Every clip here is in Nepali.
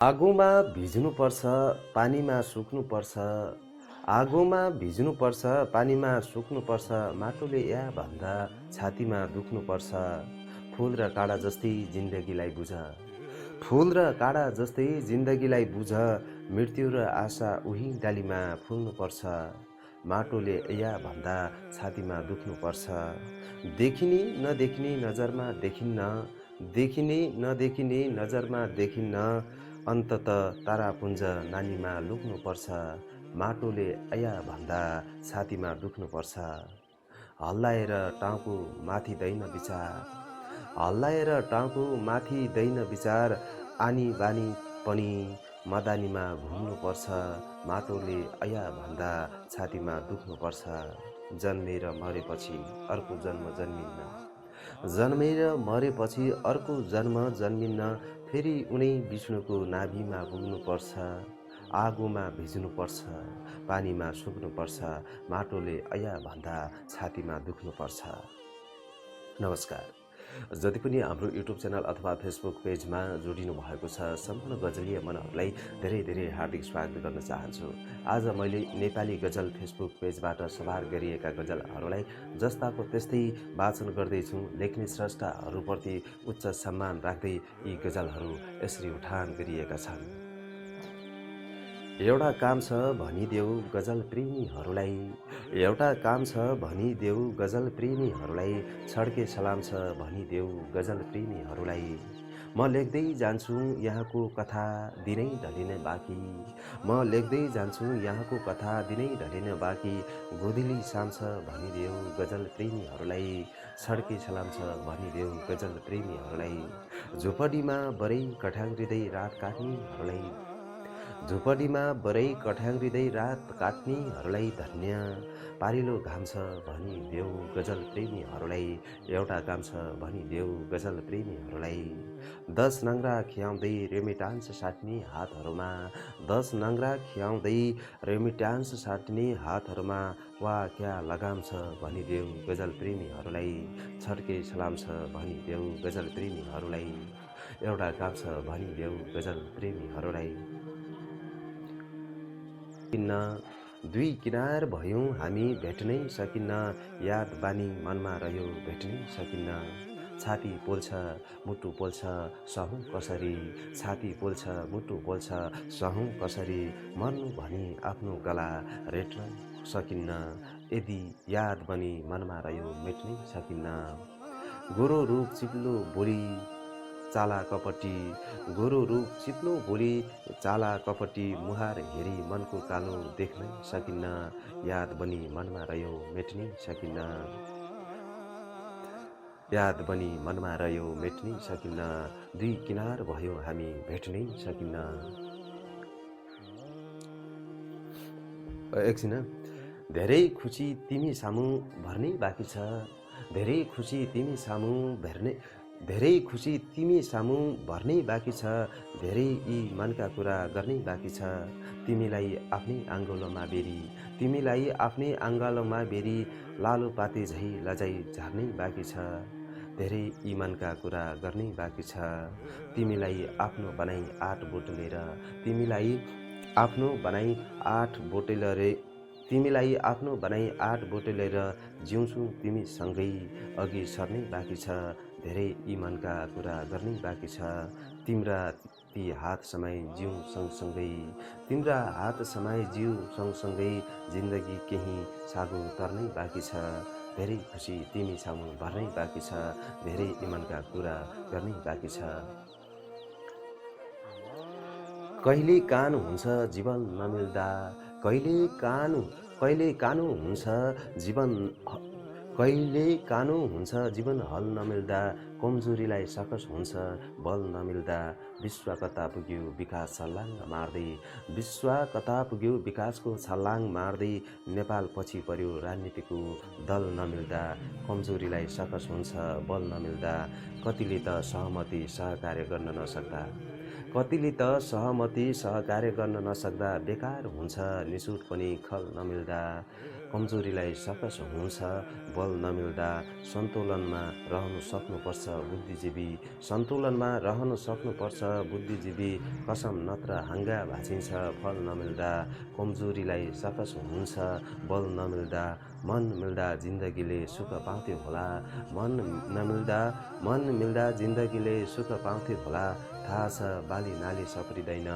आगोमा भिज्नुपर्छ, पानीमा सुक्नुपर्छ। आगोमा भिज्नुपर्छ, पानीमा सुक्नुपर्छ। माटोले या भन्दा छातीमा दुख्नुपर्छ। फुल र काँडा जस्तै जिन्दगीलाई बुझ। फुल र काँडा जस्तै जिन्दगीलाई बुझ। मृत्यु र आशा उही डालीमा फुल्नुपर्छ। माटोले या भन्दा छातीमा दुख्नुपर्छ। देखिने नदेखिने नजरमा देखिन्न। देखिने नदेखिने नजरमा देखिन्न। अन्तत तारापुञ्ज नानीमा लुक्नुपर्छ। माटोले या भन्दा छातीमा दुख्नुपर्छ। हल्लाएर टाउको माथिदैन विचार। हल्लाएर टाउको माथिदैन विचार। आनी बानी पनि मदानीमा घुम्नुपर्छ। माटोले या भन्दा छातीमा दुख्नुपर्छ। जन्मेर मरेपछि अर्को जन्म जन्मिन्न। जन्मेर मरेपछि अर्को जन्म जन्मिन्न। फेरि उनै विष्णुको नाभिमा पुग्नुपर्छ। आगोमा भिज्नुपर्छ, पानीमा सुक्नुपर्छ। माटोले या भन्दा छातीमा दुख्नुपर्छ। नमस्कार। जति पनि हाम्रो युट्युब च्यानल अथवा फेसबुक पेजमा जोडिनु भएको छ सम्पूर्ण गजलीय मनहरूलाई धेरै धेरै हार्दिक स्वागत गर्न चाहन्छु। आज मैले नेपाली गजल फेसबुक पेजबाट सभार गरिएका गजलहरूलाई जस्ताको त्यस्तै वाचन गर्दैछु। लेख्ने स्रष्टाहरूप्रति उच्च सम्मान राख्दै यी गजलहरू यसरी उठान गरिएका छन्। एउटा काम छ भनिदेऊ गजल प्रेमीहरूलाई। एउटा काम छ भनिदेऊ गजल प्रेमीहरूलाई। छड्के सलाम छ भनिदेऊ गजल प्रेमीहरूलाई। म लेख्दै जान्छु यहाँको कथा दिनै ढलिन बाँकी। म लेख्दै जान्छु यहाँको कथा दिनै ढलिन बाँकी। गोधिली शाम छ भनिदेऊ गजल प्रेमीहरूलाई। छड्के सलाम छ भनिदेऊ गजल प्रेमीहरूलाई। झोपडीमा बरै कठ्याङ्ग्रिँदै रात काट्नेहरूलाई। झोपडीमा बरै कठ्याङ्ग्रिँदै रात काट्नेहरूलाई धन्य पारिलो घाम छ भनिदेऊ गजल प्रेमीहरूलाई। एउटा काम छ भनिदेऊ गजल प्रेमीहरूलाई। 10 नङ्ग्रा खियाउँदै रेमिटान्स साट्ने हातहरूमा। 10 नङ्ग्रा खियाउँदै रेमिटान्स साट्ने हातहरूमा। वा क्या लगाम छ भनिदेऊ गजल प्रेमीहरूलाई। छड्के सलाम छ भनिदेऊ गजल प्रेमीहरूलाई। एउटा काम छ भनिदेऊ गजल प्रेमीहरूलाई। दुई किनार भयौँ हामी भेट्नै सकिन्न। याद बानी मनमा रह्यो भेट्नै सकिन्न। छाती पोल्छ मुटु पोल्छ सहौँ कसरी। छाती पोल्छ मुटु पोल्छ सहौँ कसरी। मर्नु भनी आफ्नो गला रेट्न सकिन्न। यदि याद बनी मनमा रह्यो मेट्नै सकिन्न। गोरो रूप चिप्लो बोली चाला कपटी। गोरो रूप चिप्लो बोली चाला कपटी। मुहार हेरी मनको कालो देख्नै सकिन्न। याद बनी मनमा रह्यो मेट्नै सकिन्न। याद बनी मनमा रह्यो मेट्नै सकिन्न। दुई किनार भयो हामी भेट्नै सकिन्न। एकछिन। धेरै खुसी तिमी सामु भर्नै बाँकी छ। धेरै खुसी तिमी सामु धेरै खुसी तिमी सामु भर्नै बाँकी छ। धेरै यी मनका कुरा गर्नै बाँकी छ। तिमीलाई आफ्नै आङ्गोलोमा बेरी। तिमीलाई आफ्नै आङ्गोलोमा बेरी। लालो पाते झै लजाई झार्नै बाँकी छ। धेरै यी मनका कुरा गर्नै बाँकी छ। तिमीलाई आफ्नो बनाई 8 बोटलेर। तिमीलाई आफ्नो बनाई 8 बोटलेर। तिमीलाई आफ्नो बनाई 8 बोटलेर जिउँछु तिमीसँगै अघि सर्नै बाँकी छ। धेरै यी मनका कुरा गर्नै बाँकी छ। तिम्रा ती हात समाई जिउ सँगसँगै। तिम्रा हात समाई जिउ सँगसँगै। जिन्दगी केही सागो तर्नै बाँकी छ। धेरै खुसी तिमी सामु भर्नै बाँकी छ। धेरै यी मनका कुरा गर्नै बाँकी छ। कहिले कान हुन्छ जीवन नमिल्दा। कहिले कानो हुन्छ जीवन। कहिले कानो हुन्छ जीवन हल नमिल्दा। कमजोरीलाई सकस हुन्छ बल नमिल्दा। विश्व कता पुग्यो विकास छलाङ मार्दै। विश्व कता पुग्यो विकासको छलाङ मार्दै। नेपाल पछि पर्यो राजनीतिको दल नमिल्दा। कमजोरीलाई सकस हुन्छ बल नमिल्दा। कतिले त सहमति सहकार्य गर्न नसक्दा। कतिले त सहमति सहकार्य गर्न नसक्दा। बेकार हुन्छ निसुट पनि खल नमिल्दा। कमजोरीलाई सकस हुन्छ बल नमिल्दा सन्तुलनमा रहनु सक्नुपर्छ बुद्धिजीवी सन्तुलनमा रहनु सक्नुपर्छ बुद्धिजीवी कसम नत्र हाँगा भाँचिन्छ फल नमिल्दा कमजोरीलाई सकस हुन्छ बल नमिल्दा मन मिल्दा जिन्दगीले सुख पाउँथ्यो होला मन मिल्दा जिन्दगीले सुख पाउँथ्यो होला थाहा छ बाली नाली सप्रिँदैन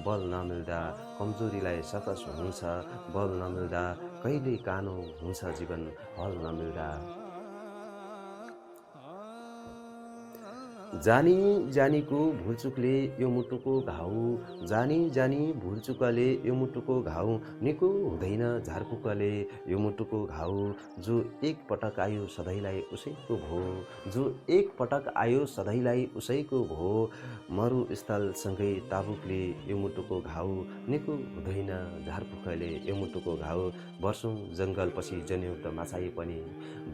बल नमिल्दा कमजोरीलाई सकस हुन्छ बल नमिल्दा कहिले कानो हुन्छ जीवन हल नमिल्दा जानीको भुलचुकले यो मुटुको घाउ जानी भुलचुकले यो मुटुको घाउ निको हुँदैन झारपुकले यो मुटुको घाउ जो एक पटक आयो सधैँलाई उसैको भो जो एक पटक आयो सधैँलाई उसैको भो मरुस्थलसँगै ताबुकले यो मुटुको घाउ निको हुँदैन झारपुकले यो मुटुको घाउ वर्षौँ जङ्गलपछि जनयुद्ध मचाए पनि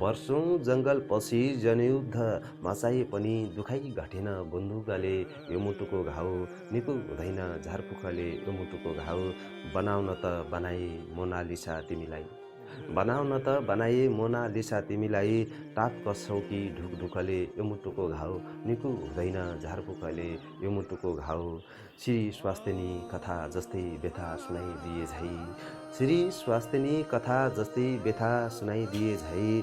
वर्षौँ जङ्गलपछि जनयुद्ध मचाए पनि दुखाइ घटेन बन्दुकले यो मुटुको घाउ निको हुँदैन झारपुखले यो मुटुको घाउ बनाउन त बनाए मोनालिसा तिमीलाई बनाउन त बनाए मोनालिसा तिमीलाई टाप कस्छौ कि ढुकढुकले यो मुटुको घाउ निको हुँदैन झारपुखले यो मुटुको घाउ श्री स्वास्थिनी कथा जस्तै व्यथा सुनाइदिए झै श्री स्वास्थिनी कथा जस्तै व्यथा सुनाइदिए झै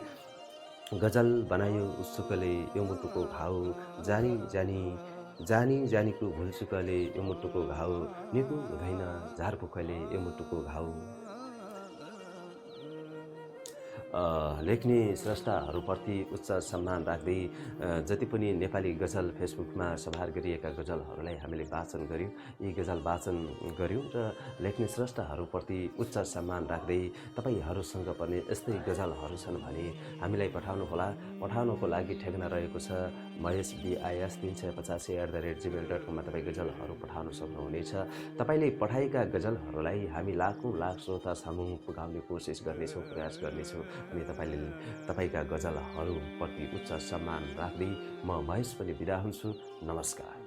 गजल बनायो उत्सुकले यो मुटुको घाउ जानीको भुलचुकले यो मुटुको घाउ निको हुँदैन झारपुखले यो मुटुको घाउ लेख्ने स्रष्टाहरूप्रति उच्च सम्मान राख्दै जति पनि नेपाली गजल फेसबुकमा सभार गरिएका गजलहरूलाई हामीले वाचन गऱ्यौँ यी गजल वाचन गऱ्यौँ र लेख्ने स्रष्टाहरूप्रति उच्च सम्मान राख्दै तपाईहरूसँग पनि यस्तै गजलहरू छन् भने हामीलाई पठाउनुहोला पठाउनको लागि ठेगाना रहेको छ mhbis385@gmail.com मा तपाईँ गजलहरू पठाउन सक्नुहुनेछ तपाईँले पठाएका गजलहरूलाई हामी लाखौँ श्रोता समूह पुगाउने कोसिस गर्नेछौँ प्रयास गर्नेछौँ अनि तपाईँका गजलहरूप्रति उच्च सम्मान राख्दै म महेश पनि बिदा हुन्छु नमस्कार।